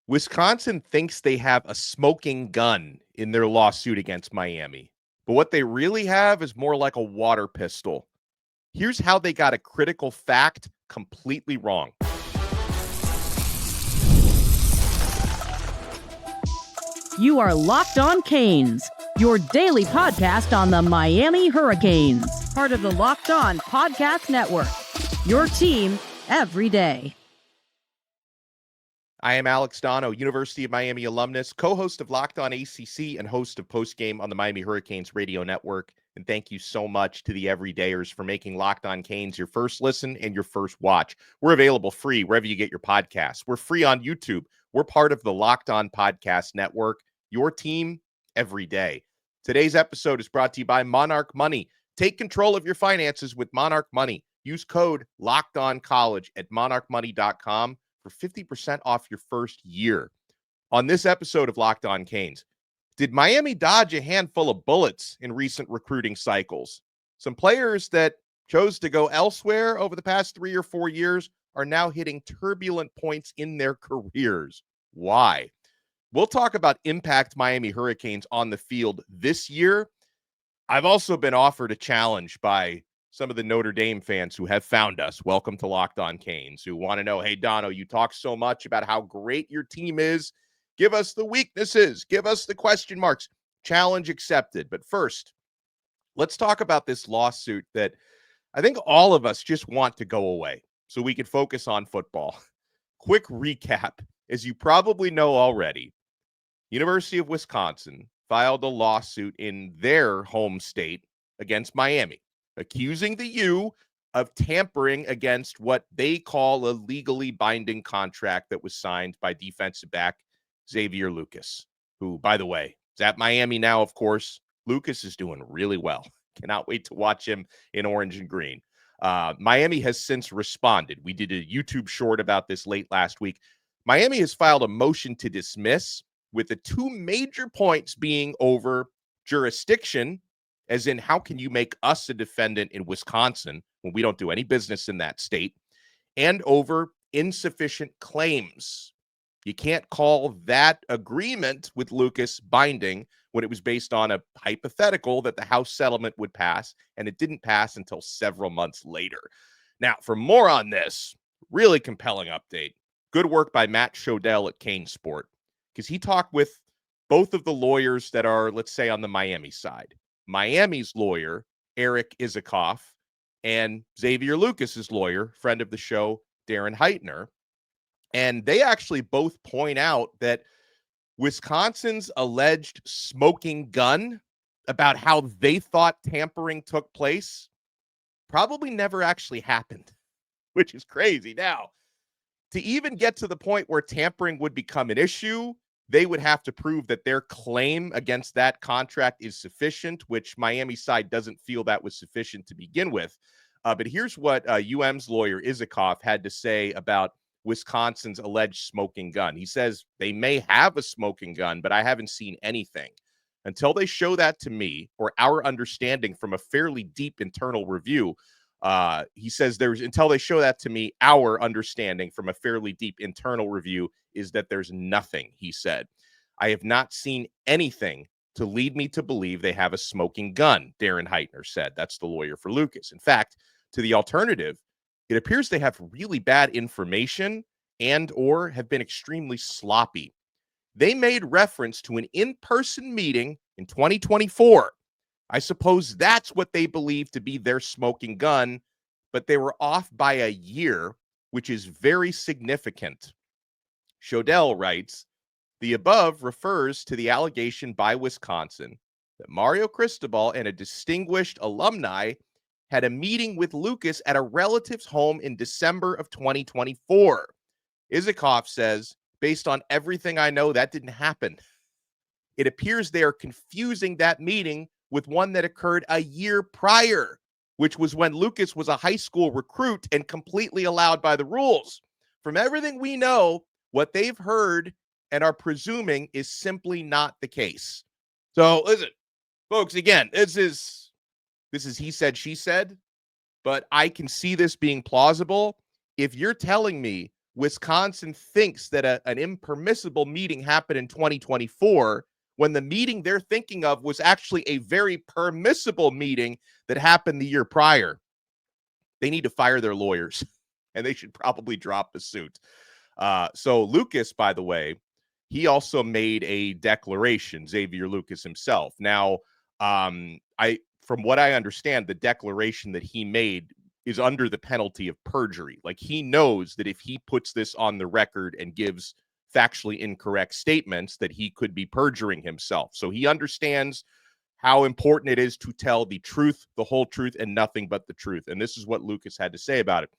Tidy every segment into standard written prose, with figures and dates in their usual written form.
Wisconsin thinks they have a smoking gun in their lawsuit against Miami, but what they really have is more like a water pistol. Here's how they got a critical fact completely wrong. You are Locked On Canes, your daily podcast on the Miami Hurricanes, part of the Locked On Podcast Network, your team every day. I am Alex Donno, University of Miami alumnus, co-host of Locked On ACC and host of Postgame on the Miami Hurricanes radio network. And thank you so much to the everydayers for making Locked On Canes your first listen and your first watch. We're available free wherever you get your podcasts. We're free on YouTube. We're part of the Locked On Podcast Network, your team every day. Today's episode is brought to you by Monarch Money. Take control of your finances with Monarch Money. Use code LOCKEDONCOLLEGE at monarchmoney.com for 50% off your first year. On this episode of Locked On Canes, did Miami dodge a handful of bullets in recent recruiting cycles? Some players that chose to go elsewhere over the past 3 or 4 years are now hitting turbulent points in their careers. Why? We'll talk about impact Miami Hurricanes on the field this year. I've also been offered a challenge by some of the Notre Dame fans who have found us. Welcome to Locked On Canes, who want to know, hey, Donno, you talk so much about how great your team is. Give us the weaknesses. Give us the question marks. Challenge accepted. But first, let's talk about this lawsuit that I think all of us just want to go away so we can focus on football. Quick recap. As you probably know already, University of Wisconsin filed a lawsuit in their home state against Miami, accusing the U of tampering against what they call a legally binding contract that was signed by defensive back XAVIER LUCAS, who, by the way, is at Miami now, of course. Lucas is doing really well. Cannot wait to watch him in orange and green. Miami has since responded. We did a YouTube short about this late last week. Miami has filed a motion to dismiss, with the two major points being over jurisdiction, as in how can you make us a defendant in Wisconsin when we don't do any business in that state, and over insufficient claims. You can't call that agreement with Lucas binding when it was based on a hypothetical that the House settlement would pass, and it didn't pass until several months later. Now, for more on this, really compelling update. Good work by Matt Shodell at Kane Sport, because he talked with both of the lawyers that are, let's say, on the Miami side. Miami's lawyer, Eric Isakoff, and XAVIER LUCAS's lawyer, friend of the show, Darren Heitner. And they actually both point out that Wisconsin's alleged smoking gun about how they thought tampering took place probably never actually happened, which is crazy. Now, to even get to the point where tampering would become an issue, they would have to prove that their claim against that contract is sufficient, which Miami side doesn't feel that was sufficient to begin with. But here's what UM's lawyer Isakoff had to say about Wisconsin's alleged smoking gun. He says they may have a smoking gun, but I haven't seen anything. Until they show that to me, or our understanding from a fairly deep internal review, he says until they show that to me, our understanding from a fairly deep internal review is that there's nothing, he said. I have not seen anything to lead me to believe they have a smoking gun, Darren Heitner said. That's the lawyer for Lucas. In fact, to the alternative, it appears they have really bad information and or have been extremely sloppy. They made reference to an in-person meeting in 2024. I suppose that's what they believe to be their smoking gun, but they were off by a year, which is very significant. Shodell writes, the above refers to the allegation by Wisconsin that Mario Cristobal and a distinguished alumni had a meeting with Lucas at a relative's home in December of 2024. Isakoff says, based on everything I know, that didn't happen. It appears they are confusing that meeting with one that occurred a year prior, which was when Lucas was a high school recruit and completely allowed by the rules. From everything we know, what they've heard and are presuming is simply not the case. So listen, folks, again, this is he said, she said, but I can see this being plausible. If you're telling me Wisconsin thinks that an impermissible meeting happened in 2024 when the meeting they're thinking of was actually a very permissible meeting that happened the year prior. They need to fire their lawyers, and they should probably drop the suit. So Lucas, by the way, he also made a declaration, Xavier Lucas himself. Now, from what I understand, the declaration that he made is under the penalty of perjury. Like, he knows that if he puts this on the record and gives factually incorrect statements, that he could be perjuring himself. So he understands how important it is to tell the truth, the whole truth, and nothing but the truth. And this is what Lucas had to say about it.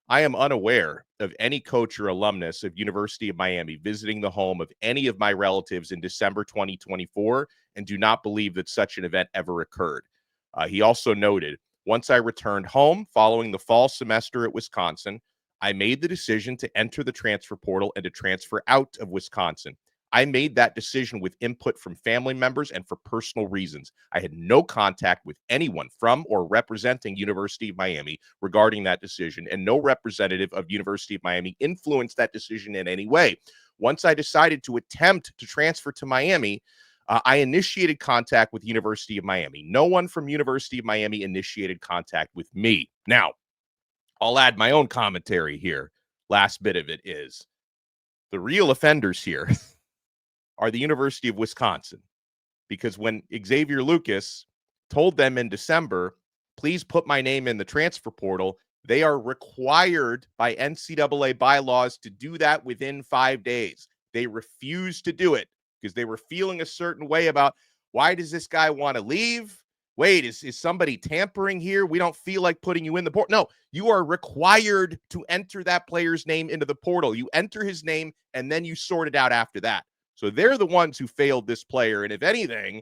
I am unaware of any coach or alumnus of University of Miami visiting the home of any of my relatives in December 2024 and do not believe that such an event ever occurred. He also noted, once I returned home following the fall semester at Wisconsin, I made the decision to enter the transfer portal and to transfer out of Wisconsin. I made that decision with input from family members and for personal reasons. I had no contact with anyone from or representing University of Miami regarding that decision, and no representative of University of Miami influenced that decision in any way. Once I decided to attempt to transfer to Miami, I initiated contact with University of Miami. No one from University of Miami initiated contact with me. Now, I'll add my own commentary here. Last bit of it is the real offenders here are the University of Wisconsin, because when Xavier Lucas told them in December, please put my name in the transfer portal, they are required by NCAA bylaws to do that within 5 days. They refused to do it because they were feeling a certain way about, why does this guy want to leave? Wait, is somebody tampering here? We don't feel like putting you in the portal. No, you are required to enter that player's name into the portal. You enter his name, and then you sort it out after that. So they're the ones who failed this player. And if anything,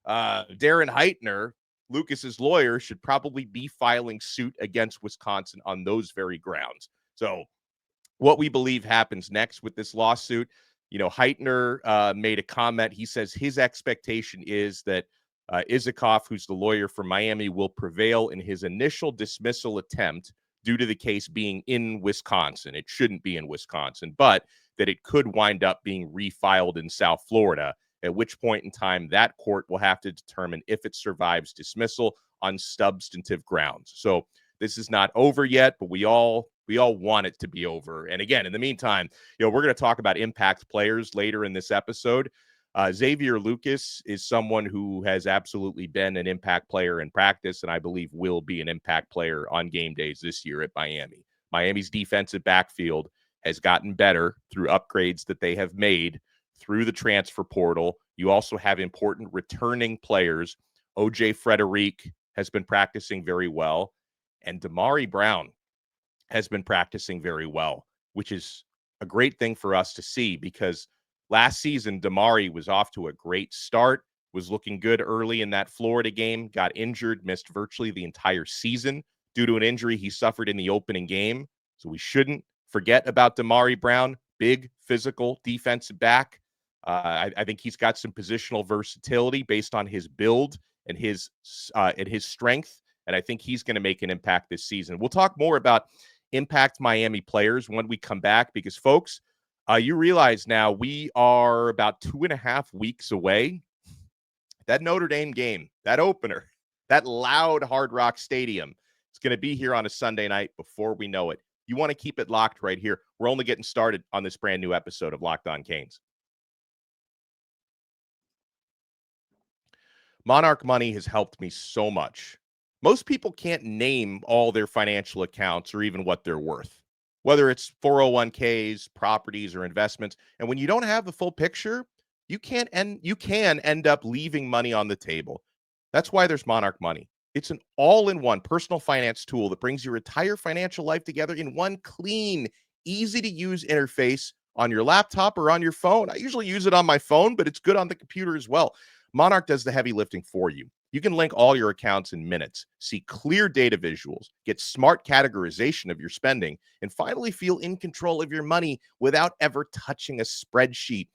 Darren Heitner, Lucas's lawyer, should probably be filing suit against Wisconsin on those very grounds. So what we believe happens next with this lawsuit, Heitner made a comment. He says his expectation is that Isikoff, who's the lawyer for Miami, will prevail in his initial dismissal attempt due to the case being in Wisconsin. It shouldn't be in Wisconsin, but that it could wind up being refiled in South Florida, at which point in time that court will have to determine if it survives dismissal on substantive grounds. So this is not over yet, but we all want it to be over. And again, in the meantime, we're going to talk about impact players later in this episode. Xavier Lucas is someone who has absolutely been an impact player in practice, and I believe will be an impact player on game days this year at Miami. Miami's defensive backfield has gotten better through upgrades that they have made through the transfer portal. You also have important returning players. OJ Frederic has been practicing very well, and DAMARI Brown has been practicing very well, which is a great thing for us to see, because last season, DAMARI was off to a great start, was looking good early in that Florida game, got injured, missed virtually the entire season due to an injury he suffered in the opening game. So we shouldn't forget about DAMARI Brown, big physical defensive back. I think he's got some positional versatility based on his build and his strength, and I think he's going to make an impact this season. We'll talk more about impact Miami players when we come back, because, folks, you realize now we are about 2.5 weeks away. That Notre Dame game, that opener, that loud Hard Rock Stadium, it's going to be here on a Sunday night before we know it. You want to keep it locked right here. We're only getting started on this brand new episode of Locked On Canes. Monarch Money has helped me so much. Most people can't name all their financial accounts or even what they're worth, whether it's 401ks, properties, or investments. And when you don't have the full picture, you can end up leaving money on the table. That's why there's Monarch Money. It's an all-in-one personal finance tool that brings your entire financial life together in one clean, easy-to-use interface on your laptop or on your phone. I usually use it on my phone, but it's good on the computer as well. Monarch does the heavy lifting for you. You can link all your accounts in minutes, see clear data visuals, get smart categorization of your spending, and finally feel in control of your money without ever touching a spreadsheet.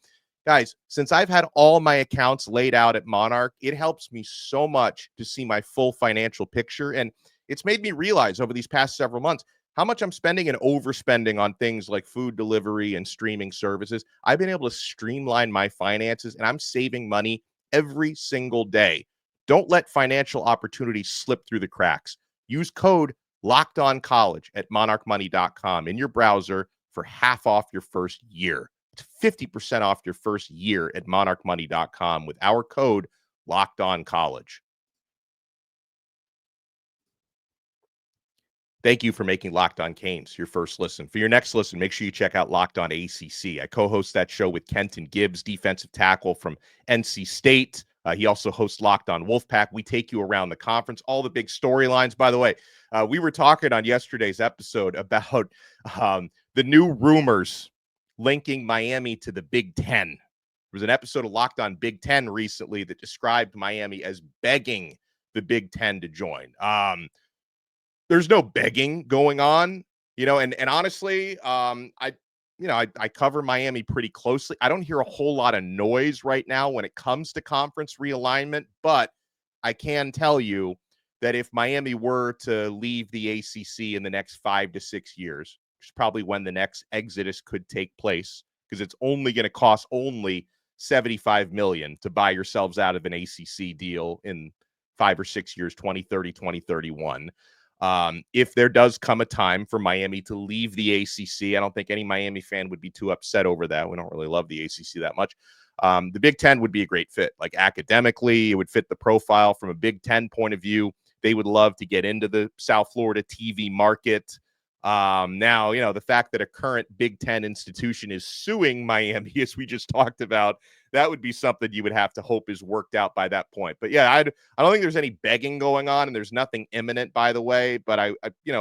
Guys, since I've had all my accounts laid out at Monarch, it helps me so much to see my full financial picture. And it's made me realize over these past several months how much I'm spending and overspending on things like food delivery and streaming services. I've been able to streamline my finances, and I'm saving money every single day. Don't let financial opportunities slip through the cracks. Use code LOCKEDONCollege at monarchmoney.com in your browser for half off your first year. It's 50% off your first year at monarchmoney.com with our code LOCKEDONCollege. Thank you for making Locked On Canes your first listen. For your next listen, make sure you check out Locked On ACC. I co-host that show with Kenton Gibbs, defensive tackle from NC State. He also hosts Locked On Wolfpack. We take you around the conference, all the big storylines. By the way, we were talking on yesterday's episode about the new rumors linking Miami to the Big Ten. There was an episode of Locked On Big Ten recently that described Miami as begging the Big Ten to join. There's no begging going on, and honestly, I cover Miami pretty closely. I don't hear a whole lot of noise right now when it comes to conference realignment, but I can tell you that if Miami were to leave the ACC in the next 5 to 6 years, which is probably when the next exodus could take place, because it's only going to cost only $75 million to buy yourselves out of an ACC deal in 5 or 6 years, 2030, 2031. If there does come a time for Miami to leave the ACC, I don't think any Miami fan would be too upset over that. We don't really love the ACC that much. The Big Ten would be a great fit. Like academically, it would fit the profile from a Big Ten point of view. They would love to get into the South Florida TV market. Now, the fact that a current Big Ten institution is suing Miami, as we just talked about, that would be something you would have to hope is worked out by that point. But yeah, I don't think there's any begging going on, and there's nothing imminent, by the way. But I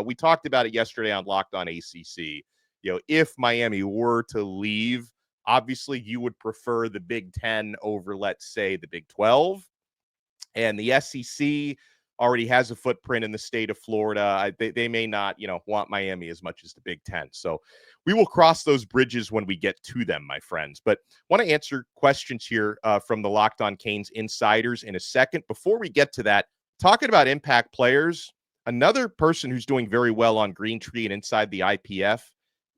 we talked about it yesterday on Locked On ACC. If Miami were to leave, obviously you would prefer the Big Ten over, let's say, the Big 12, and the SEC already has a footprint in the state of Florida. They may not, want Miami as much as the Big Ten. So we will cross those bridges when we get to them, my friends. But want to answer questions here from the Locked On Canes insiders in a second. Before we get to that, talking about impact players, another person who's doing very well on Green Tree and inside the IPF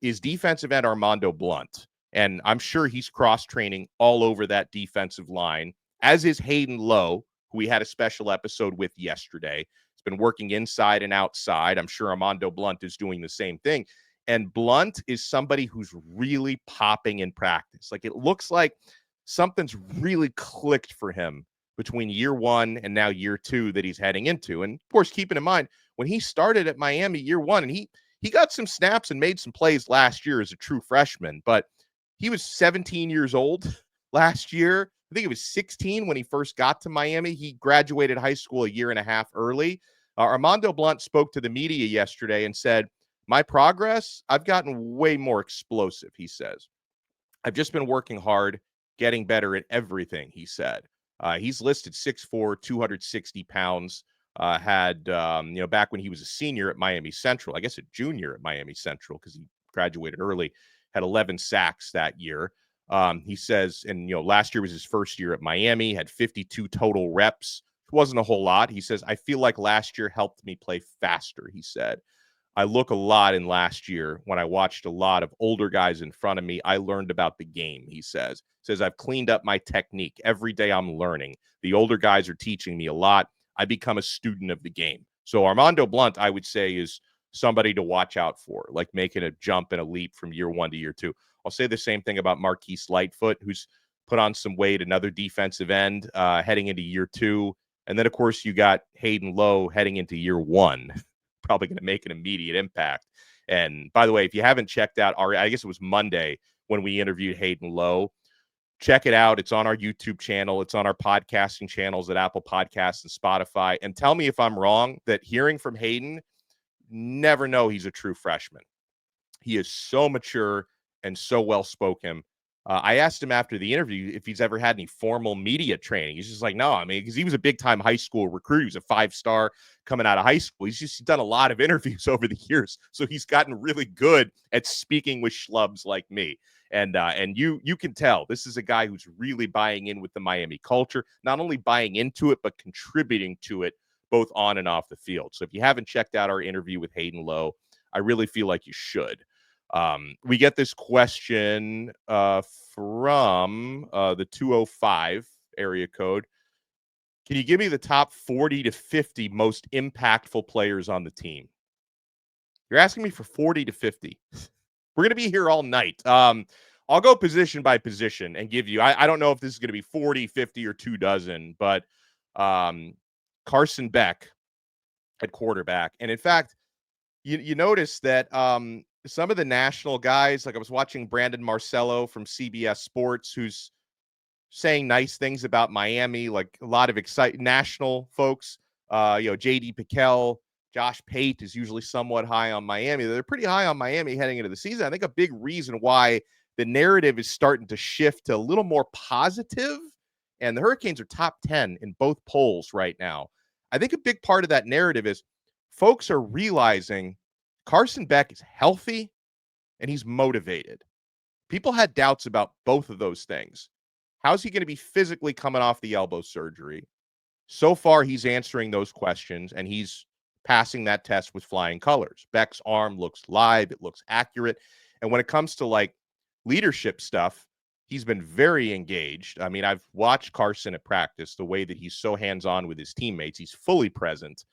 is defensive end Armando Blunt. And I'm sure he's cross-training all over that defensive line, as is Hayden Lowe, who we had a special episode with yesterday. He's been working inside and outside. I'm sure Armando Blunt is doing the same thing. And Blunt is somebody who's really popping in practice. Like, it looks like something's really clicked for him between year one and now year two that he's heading into. And of course, keeping in mind, when he started at Miami year one, and he got some snaps and made some plays last year as a true freshman, but he was 17 years old last year. I think it was 16 when he first got to Miami. He graduated high school a year and a half early. Armando Blunt spoke to the media yesterday and said, "My progress, I've gotten way more explosive," he says. "I've just been working hard, getting better at everything," he said. He's listed 6'4", 260 pounds, back when he was a senior at Miami Central, I guess a junior at Miami Central because he graduated early, had 11 sacks that year. He says, and last year was his first year at Miami, had 52 total reps. It wasn't a whole lot. He says, "I feel like last year helped me play faster," he said. "I look a lot in last year when I watched a lot of older guys in front of me. I learned about the game," he says. Says, "I've cleaned up my technique. Every day I'm learning. The older guys are teaching me a lot. I become a student of the game." So Armando Blunt, I would say, is somebody to watch out for, like making a jump and a leap from year one to year two. I'll say the same thing about Marquise Lightfoot, who's put on some weight, another defensive end heading into year two. And then, of course, you got Hayden Lowe heading into year one, probably going to make an immediate impact. And by the way, if you haven't checked out I guess it was Monday when we interviewed Hayden Lowe, check it out. It's on our YouTube channel. It's on our podcasting channels at Apple Podcasts and Spotify. And tell me if I'm wrong that hearing from Hayden, never know he's a true freshman. He is so mature and so well-spoken. I asked him after the interview if he's ever had any formal media training. He's just like, no, because he was a big-time high school recruit. He was a 5-star coming out of high school. He's done a lot of interviews over the years, so he's gotten really good at speaking with schlubs like me. And you can tell this is a guy who's really buying in with the Miami culture, not only buying into it, but contributing to it both on and off the field. So if you haven't checked out our interview with Hayden Lowe, I really feel like you should. We get this question from the 205 area code. Can you give me the top 40 to 50 most impactful players on the team? You're asking me for 40 to 50. We're going to be here all night. I'll go position by position and give you, I don't know if this is going to be 40, 50, or 2 dozen, but Carson Beck at quarterback. And in fact, you notice that some of the national guys, like I was watching Brandon Marcello from CBS Sports, who's saying nice things about Miami, like a lot of national folks. JD Piquel, Josh Pate is usually somewhat high on Miami. They're pretty high on Miami heading into the season. I think a big reason why the narrative is starting to shift to a little more positive, and the Hurricanes are top 10 in both polls right now. I think a big part of that narrative is folks are realizing Carson Beck is healthy and he's motivated. People had doubts about both of those things. How's he going to be physically coming off the elbow surgery? So far, he's answering those questions, and he's passing that test with flying colors. Beck's arm looks live. It looks accurate. And when it comes to, like, leadership stuff, he's been very engaged. I mean, I've watched Carson at practice, the way that he's so hands-on with his teammates. He's fully present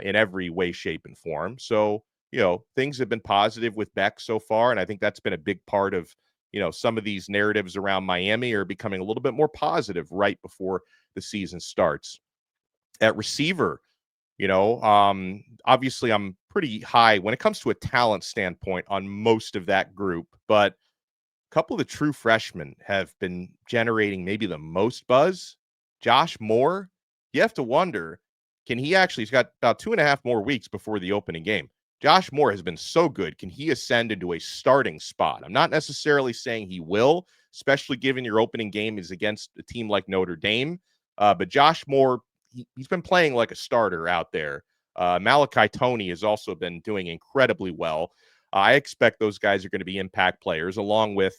in every way, shape, and form. So, things have been positive with Beck so far, and I think that's been a big part of some of these narratives around Miami are becoming a little bit more positive right before the season starts. At receiver, obviously I'm pretty high when it comes to a talent standpoint on most of that group, but a couple of the true freshmen have been generating maybe the most buzz. Josh Moore, you have to wonder, he's got about 2.5 more weeks before the opening game. Josh Moore has been so good. Can he ascend into a starting spot? I'm not necessarily saying he will, especially given your opening game is against a team like Notre Dame. But Josh Moore, he's been playing like a starter out there. Malachi Toney has also been doing incredibly well. I expect those guys are going to be impact players, along with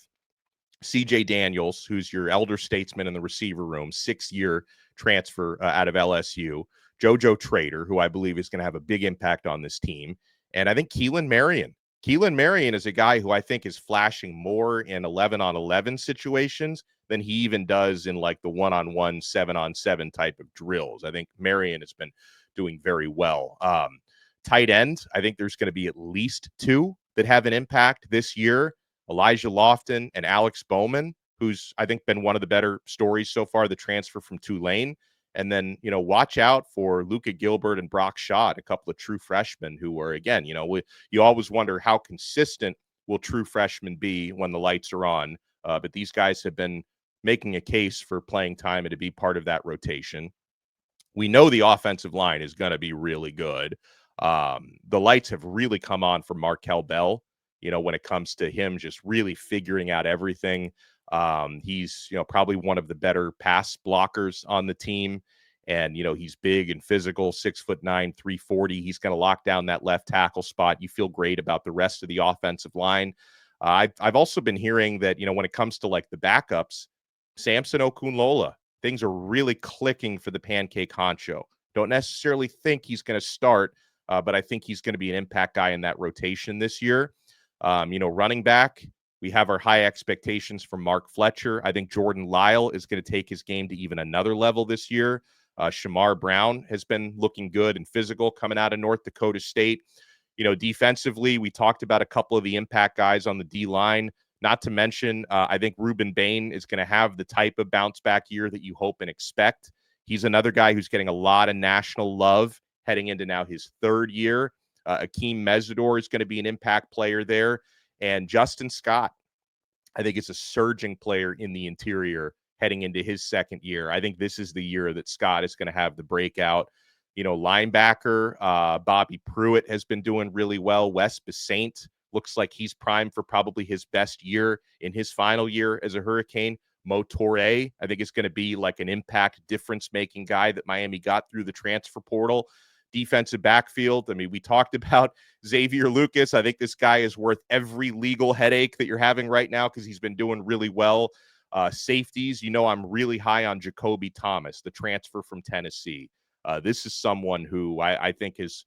CJ Daniels, who's your elder statesman in the receiver room, 6-year transfer out of LSU. JoJo Trader, who I believe is going to have a big impact on this team. And I think Keelan Marion. Keelan Marion is a guy who I think is flashing more in 11-on-11 situations than he even does in like the 1-on-1, 7-on-7 type of drills. I think Marion has been doing very well. Tight end, I think there's going to be at least 2 that have an impact this year. Elijah Lofton and Alex Bowman, who's I think been one of the better stories so far, the transfer from Tulane. And then, watch out for Luka Gilbert and Brock Schott, a couple of true freshmen who are, again, you always wonder how consistent will true freshmen be when the lights are on. But these guys have been making a case for playing time and to be part of that rotation. We know the offensive line is going to be really good. The lights have really come on for Markel Bell, when it comes to him just really figuring out everything. He's, probably one of the better pass blockers on the team. And, he's big and physical, 6'9", 340. He's going to lock down that left tackle spot. You feel great about the rest of the offensive line. I've also been hearing that, when it comes to like the backups, Samson Okunlola, things are really clicking for the Pancake Honcho. Don't necessarily think he's going to start, but I think he's going to be an impact guy in that rotation this year. Running back, we have our high expectations from Mark Fletcher. I think Jordan Lyle is going to take his game to even another level this year. Shamar Brown has been looking good and physical coming out of North Dakota State. Defensively, we talked about a couple of the impact guys on the D-line. Not to mention, I think Ruben Bain is going to have the type of bounce back year that you hope and expect. He's another guy who's getting a lot of national love heading into now his 3rd year. Akeem Mesidor is going to be an impact player there. And Justin Scott, I think, is a surging player in the interior heading into his 2nd year. I think this is the year that Scott is going to have the breakout. Linebacker, Bobby Pruitt has been doing really well. Wes Besaint looks like he's primed for probably his best year in his final year as a Hurricane. Mo Toure, I think, is going to be like an impact difference-making guy that Miami got through the transfer portal. Defensive backfield, I mean, we talked about XAVIER Lucas. I think this guy is worth every legal headache that you're having right now because he's been doing really well. Safeties, I'm really high on Jacoby Thomas, the transfer from Tennessee. This is someone who I think is,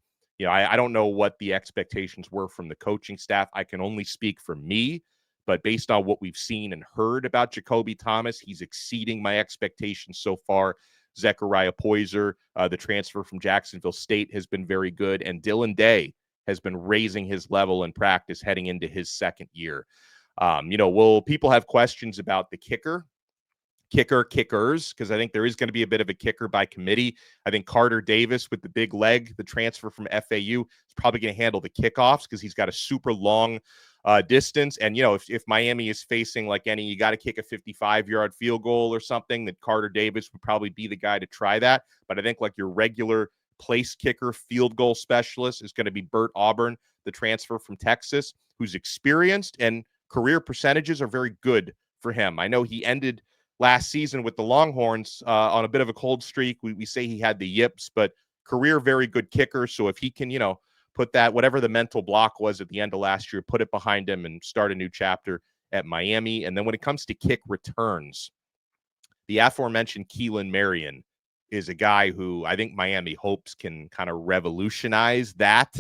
I don't know what the expectations were from the coaching staff. I can only speak for me, but based on what we've seen and heard about Jacoby Thomas, he's exceeding my expectations so far. Zechariah Poyser, the transfer from Jacksonville State, has been very good, and Dylan Day has been raising his level in practice heading into his second year. Will people have questions about the kickers? Because I think there is going to be a bit of a kicker by committee. I think Carter Davis with the big leg, the transfer from FAU, is probably going to handle the kickoffs because he's got a super long distance. And, if Miami is facing like you got to kick a 55-yard field goal or something, that Carter Davis would probably be the guy to try that. But I think like your regular place kicker field goal specialist is going to be Bert Auburn, the transfer from Texas, who's experienced, and career percentages are very good for him. I know he ended last season with the Longhorns on a bit of a cold streak. We say he had the yips, but career very good kicker. So if he can, put that, whatever the mental block was at the end of last year, put it behind him and start a new chapter at Miami. And then when it comes to kick returns, the aforementioned Keelan Marion is a guy who I think Miami hopes can kind of revolutionize that.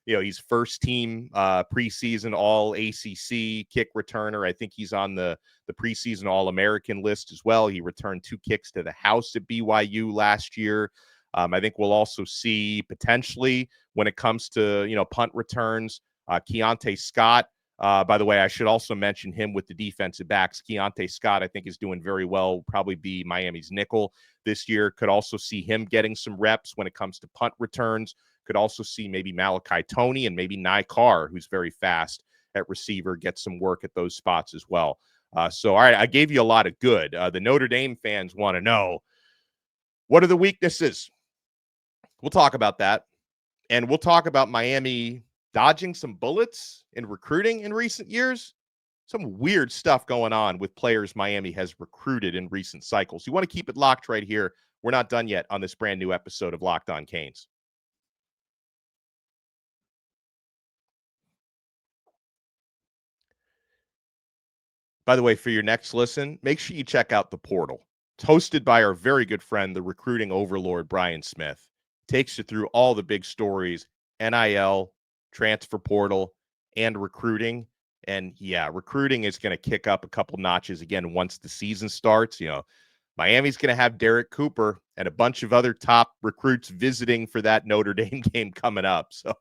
He's first team preseason all ACC kick returner. I think he's on the preseason All-American list as well. He returned 2 kicks to the house at BYU last year. I think we'll also see potentially when it comes to, punt returns, Keontae Scott. By the way, I should also mention him with the defensive backs. Keontae Scott, I think, is doing very well, will probably be Miami's nickel this year. Could also see him getting some reps when it comes to punt returns. Could also see maybe Malachi Toney and maybe Nye Carr, who's very fast at receiver, get some work at those spots as well. All right, I gave you a lot of good. The Notre Dame fans want to know, what are the weaknesses? We'll talk about that. And we'll talk about Miami dodging some bullets in recruiting in recent years. Some weird stuff going on with players Miami has recruited in recent cycles. You want to keep it locked right here. We're not done yet on this brand new episode of Locked On Canes. By the way, for your next listen, make sure you check out The Portal. It's hosted by our very good friend, the recruiting overlord, Brian Smith. Takes you through all the big stories, NIL, transfer portal, and recruiting. And yeah, recruiting is going to kick up a couple notches again once the season starts. Miami's going to have Derek Cooper and a bunch of other top recruits visiting for that Notre Dame game coming up. So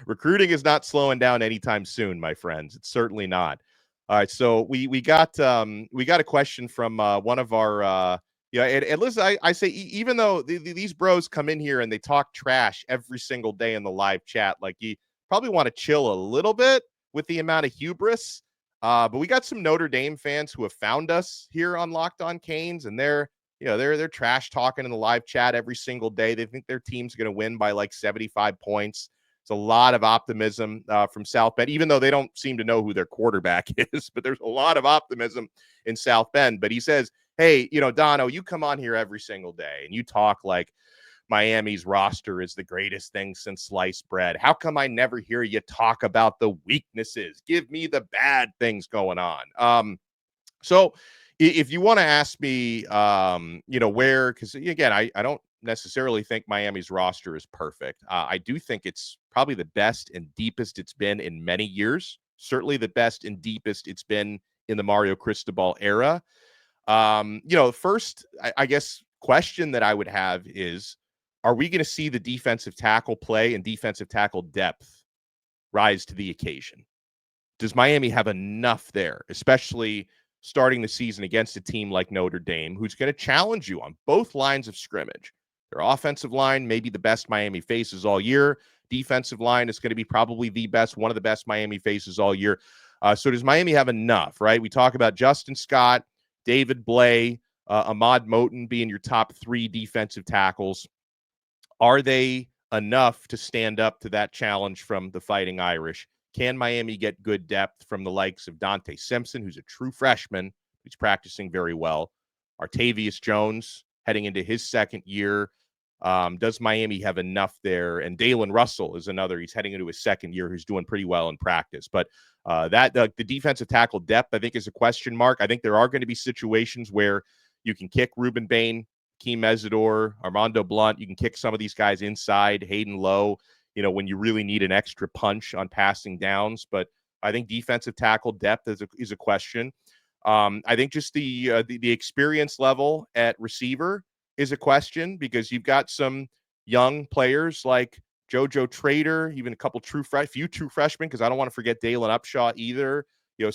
recruiting is not slowing down anytime soon, my friends. It's certainly not. All right, so we got a question from one of our and listen, I say even though these bros come in here and they talk trash every single day in the live chat, like you probably want to chill a little bit with the amount of hubris. But we got some Notre Dame fans who have found us here on Locked On Canes, and they're trash talking in the live chat every single day. They think their team's going to win by like 75 points. It's a lot of optimism from South Bend, even though they don't seem to know who their quarterback is. But there's a lot of optimism in South Bend. But he says, hey, Donno, you come on here every single day and you talk like Miami's roster is the greatest thing since sliced bread. How come I never hear you talk about the weaknesses? Give me the bad things going on. So if you want to ask me, where, because again, I don't necessarily think Miami's roster is perfect. I do think it's probably the best and deepest it's been in many years. Certainly the best and deepest it's been in the Mario Cristobal era. First, I guess, question that I would have is, are we going to see the defensive tackle play and defensive tackle depth rise to the occasion? Does Miami have enough there, especially starting the season against a team like Notre Dame, who's going to challenge you on both lines of scrimmage? Their offensive line may be the best Miami faces all year. Defensive line is going to be probably the best, one of the best Miami faces all year. So does Miami have enough, right? We talk about Justin Scott, David Blay, Ahmad Moten being your top 3 defensive tackles. Are they enough to stand up to that challenge from the Fighting Irish? Can Miami get good depth from the likes of Dante Simpson, who's a true freshman, who's practicing very well? Artavius Jones heading into his second year. Does Miami have enough there? And Dalen Russell is another. He's heading into his second year, who's doing pretty well in practice. But the defensive tackle depth, I think, is a question mark. I think there are going to be situations where you can kick Ruben Bain, Keem Mesidor, Armando Blunt. You can kick some of these guys inside, Hayden Lowe. when you really need an extra punch on passing downs. But I think defensive tackle depth is a question. I think just the experience level at receiver is a question, because you've got some young players like JoJo Trader, even a few true freshmen, because I don't want to forget Dalen Upshaw either.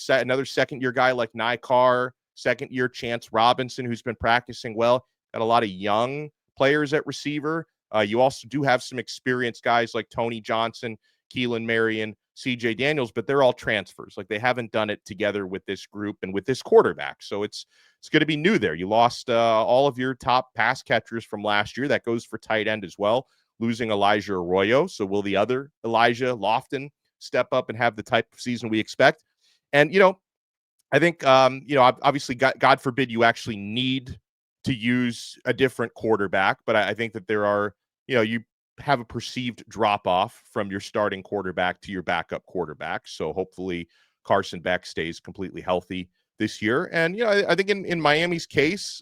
Another second-year guy like Nykar, second-year Chance Robinson, who's been practicing well. Got a lot of young players at receiver. You also do have some experienced guys like Tony Johnson, Keelan Marion, CJ Daniels, but they're all transfers. Like, they haven't done it together with this group and with this quarterback. So it's going to be new there. You lost all of your top pass catchers from last year. That goes for tight end as well, losing Elijah Arroyo. So will the other Elijah Lofton step up and have the type of season we expect? And, I think, obviously, God forbid you actually need to use a different quarterback, but I think that there are, you have a perceived drop-off from your starting quarterback to your backup quarterback. So hopefully Carson Beck stays completely healthy this year. And, I think in Miami's case,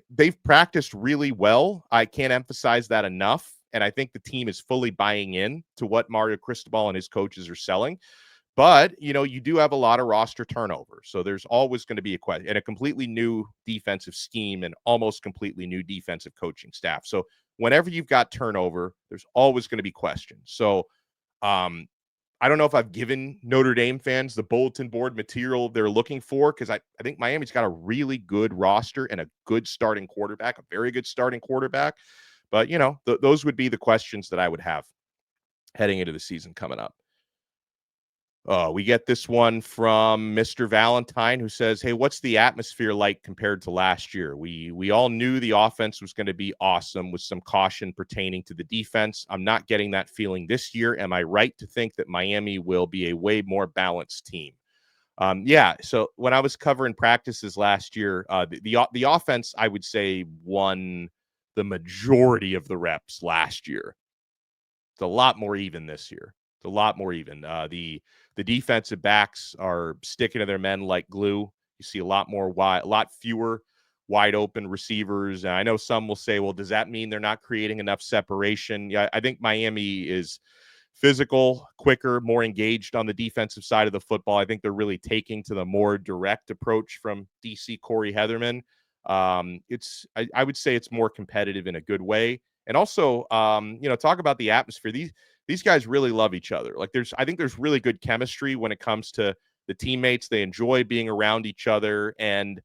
they've practiced really well. I can't emphasize that enough. And I think the team is fully buying in to what Mario Cristobal and his coaches are selling. But, you do have a lot of roster turnover. So there's always going to be a question, and a completely new defensive scheme and almost completely new defensive coaching staff. So whenever you've got turnover, there's always going to be questions. So I don't know if I've given Notre Dame fans the bulletin board material they're looking for, because I think Miami's got a really good roster and a good starting quarterback, a very good starting quarterback. But, those would be the questions that I would have heading into the season coming up. We get this one from Mr. Valentine, who says, hey, what's the atmosphere like compared to last year? We all knew the offense was going to be awesome, with some caution pertaining to the defense. I'm not getting that feeling this year. Am I right to think that Miami will be a way more balanced team? Yeah. So when I was covering practices last year, the offense, I would say, won the majority of the reps last year. It's a lot more even this year. It's a lot more even. The defensive backs are sticking to their men like glue. You see a lot fewer wide open receivers. And I know some will say, well, does that mean they're not creating enough separation? Yeah, I think Miami is physical, quicker, more engaged on the defensive side of the football. I think they're really taking to the more direct approach from DC Corey Heatherman. I would say it's more competitive in a good way. And also, talk about the atmosphere. These guys really love each other. Like, I think there's really good chemistry when it comes to the teammates. They enjoy being around each other, and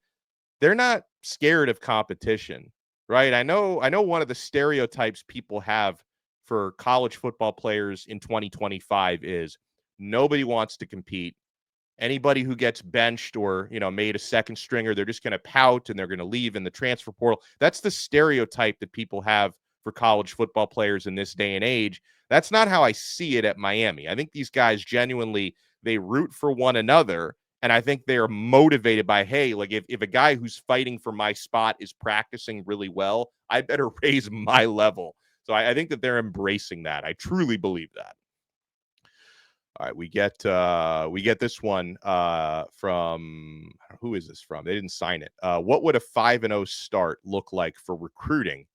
they're not scared of competition, right? I know one of the stereotypes people have for college football players in 2025 is nobody wants to compete. Anybody who gets benched or, made a second stringer, they're just going to pout and they're going to leave in the transfer portal. That's the stereotype that people have for college football players in this day and age. That's not how I see it at Miami. I think these guys genuinely, they root for one another. And I think they're motivated by, hey, like, if a guy who's fighting for my spot is practicing really well, I better raise my level. So I think that they're embracing that. I truly believe that. All right, we get this one from, who is this from? They didn't sign it. What would a 5-0 start look like for recruiting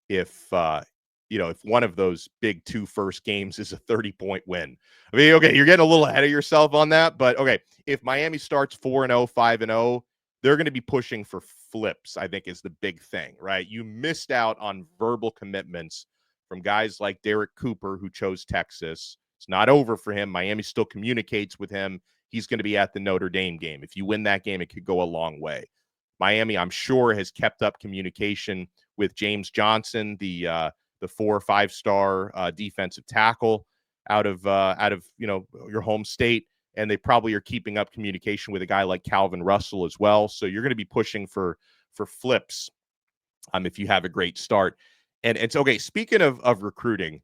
if one of those big 2 first games is a 30-point win? I mean, okay, you're getting a little ahead of yourself on that, but okay, if Miami starts 4-0, 5-0, they're going to be pushing for flips, I think, is the big thing, right? You missed out on verbal commitments from guys like Derek Cooper, who chose Texas. It's not over for him. Miami still communicates with him. He's going to be at the Notre Dame game. If you win that game, it could go a long way. Miami, I'm sure, has kept up communication with James Johnson, the 4- or 5-star defensive tackle out of your home state, and they probably are keeping up communication with a guy like Calvin Russell as well. So you're going to be pushing for flips if you have a great start. And it's okay. Speaking of recruiting,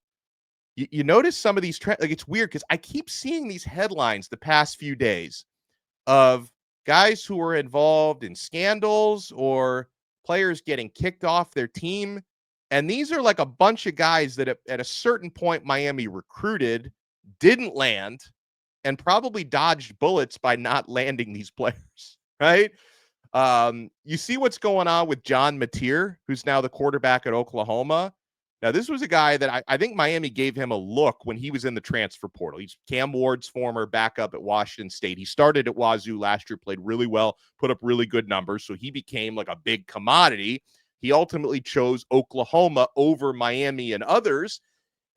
you notice some of these trends. Like, it's weird because I keep seeing these headlines the past few days of guys who are involved in scandals or players getting kicked off their team. And these are like a bunch of guys that at a certain point Miami recruited, didn't land, and probably dodged bullets by not landing these players, right? You see what's going on with John Mateer, who's now the quarterback at Oklahoma. Now, this was a guy that I think Miami gave him a look when he was in the transfer portal. He's Cam Ward's former backup at Washington State. He started at Wazoo last year, played really well, put up really good numbers, so he became like a big commodity. He ultimately chose Oklahoma over Miami and others,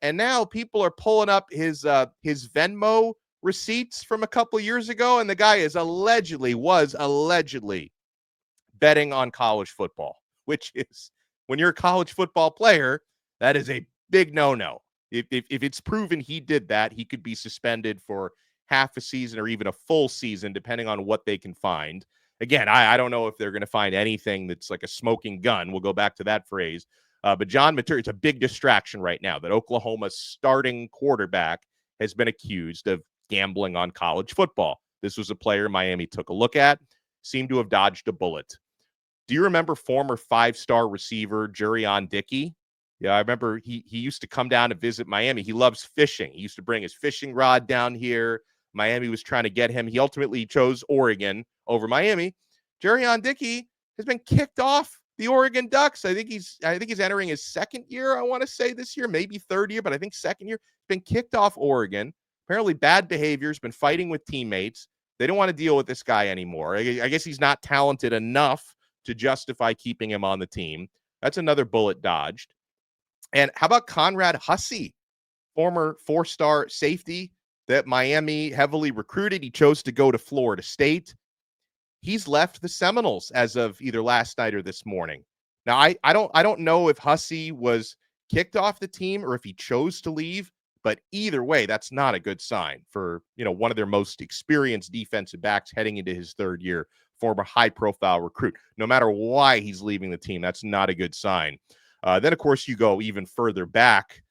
and now people are pulling up his Venmo receipts from a couple years ago, and the guy was allegedly betting on college football, which is, when you're a college football player, that is a big no-no. If it's proven he did that, he could be suspended for half a season or even a full season, depending on what they can find. Again, I don't know if they're going to find anything that's like a smoking gun. We'll go back to that phrase. But John Materi, it's a big distraction right now that Oklahoma's starting quarterback has been accused of gambling on college football. This was a player Miami took a look at, seemed to have dodged a bullet. Do you remember former 5-star receiver Jurion Dickey? Yeah, I remember he used to come down to visit Miami. He loves fishing. He used to bring his fishing rod down here. Miami was trying to get him. He ultimately chose Oregon over Miami. Jurion Dickey has been kicked off the Oregon Ducks. I think he's entering his second year, I want to say, this year, maybe third year, but I think second year. Been kicked off Oregon. Apparently bad behavior, has been fighting with teammates. They don't want to deal with this guy anymore. I guess he's not talented enough to justify keeping him on the team. That's another bullet dodged. And how about Conrad Hussey, former 4-star safety that Miami heavily recruited? He chose to go to Florida State. He's left the Seminoles as of either last night or this morning. Now, I don't know if Hussey was kicked off the team or if he chose to leave, but either way, that's not a good sign for, one of their most experienced defensive backs heading into his third year, former high-profile recruit. No matter why he's leaving the team, that's not a good sign. Then, of course, you go even further back,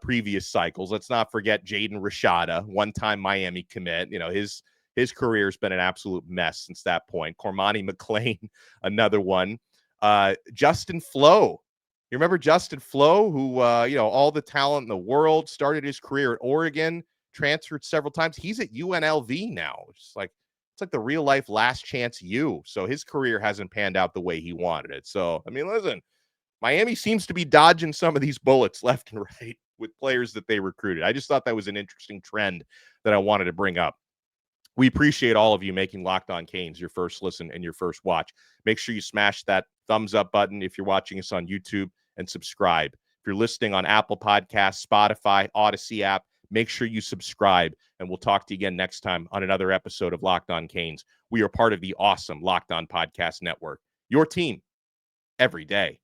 previous cycles. Let's not forget Jaden Rashada, one-time Miami commit. His career has been an absolute mess since that point. Cormani McClain, another one. Justin Flo. You remember Justin Flo, who, all the talent in the world, started his career at Oregon, transferred several times. He's at UNLV now. It's like the real life last chance U. So his career hasn't panned out the way he wanted it. So, listen, Miami seems to be dodging some of these bullets left and right with players that they recruited. I just thought that was an interesting trend that I wanted to bring up. We appreciate all of you making Locked On Canes your first listen and your first watch. Make sure you smash that thumbs up button if you're watching us on YouTube, and subscribe. If you're listening on Apple Podcasts, Spotify, Odyssey app, make sure you subscribe, and we'll talk to you again next time on another episode of Locked On Canes. We are part of the awesome Locked On Podcast Network, your team every day.